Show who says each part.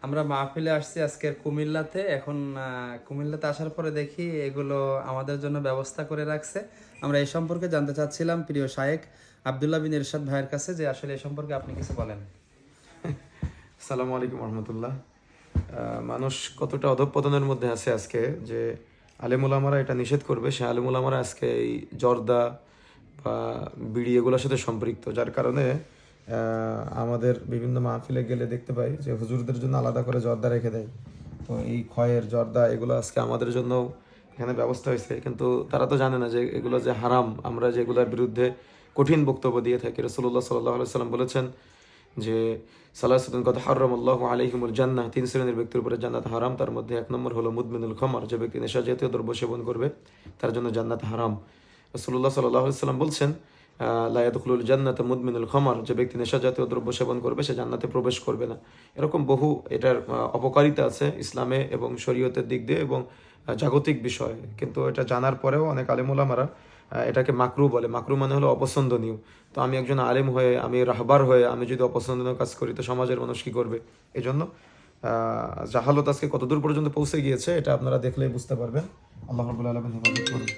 Speaker 1: আমরা মাহফিলে আসছি আজকের কুমিল্লাতে। এখন কুমিল্লাতে আসার পরে দেখি এগুলো আমাদের জন্য ব্যবস্থা করে রাখছে। আমরা এই সম্পর্কে জানতে চাচ্ছিলাম প্রিয় শায়েখ আব্দুল্লাহ বিন ইরশাদ ভাইয়ের কাছে, যে আসলে এই সম্পর্কে আপনি কিছু বলেন।
Speaker 2: আসসালামু আলাইকুম রহমতুল্লাহ। মানুষ কতটা অধঃপতনের মধ্যে আছে আজকে, যে আলেমুলামারা এটা নিষেধ করবে, সে আলেমুলামারা আজকে এই জর্দা বা বিড়ি এগুলোর সাথে সম্পৃক্ত, যার কারণে আমাদের বিভিন্ন মাহফিলে গেলে দেখতে পাই যে হুজুরদের জন্য আলাদা করে জর্দা রেখে দেয়। তো এই খয়ের জর্দা এগুলো আজকে আমাদের জন্য এখানে ব্যবস্থা হয়েছে, কিন্তু তারা তো জানে না যে এগুলো যে হারাম। আমরা যে এগুলোর বিরুদ্ধে কঠিন বক্তব্য দিয়ে থাকি। রাসূলুল্লাহ সাল্লাল্লাহু আলাইহি সাল্লাম বলেছেন যে সালাসাতুন কদ হারামাল্লাহু আলাইহিমুল জান্নাহ, তিন শ্রেণীর ব্যক্তির উপরে জান্নাত হারাম। তার মধ্যে এক নম্বর হলো মুদমিনুল খামর, যে ব্যক্তি নেশা জাতীয় দ্রব্য সেবন করবে তার জন্য জান্নাত হারাম। রাসূলুল্লাহ সাল্লাল্লাহু আলাইহি সাল্লাম বলছেন লা ইয়াদখুলুল জান্নাতা মুদমিনুল খামর, যে ব্যক্তি নেশা জাতীয় দ্রব্য সেবন করবে সে জান্নাতে প্রবেশ করবে না। এরকম বহু এটার অপকারিতা আছে ইসলামে এবং শরীয়তের দিক দিয়ে এবং জাগতিক বিষয়, কিন্তু এটা জানার পরেও অনেক আলেম ওলামারা এটাকে মাকরু বলে। মাকরু মানে হলো অপছন্দনীয়। তো আমি একজন আলেম হয়ে, আমি রাহবার হয়ে আমি যদি অপছন্দনীয় কাজ করি তো সমাজের মানুষ কি করবে? এই জন্য জাহালত আজকে কতদূর পর্যন্ত পৌঁছে গিয়েছে এটা আপনারা দেখলেই বুঝতে পারবেন। আল্লাহ রাব্বুল আলামিন হেফাজত করুন।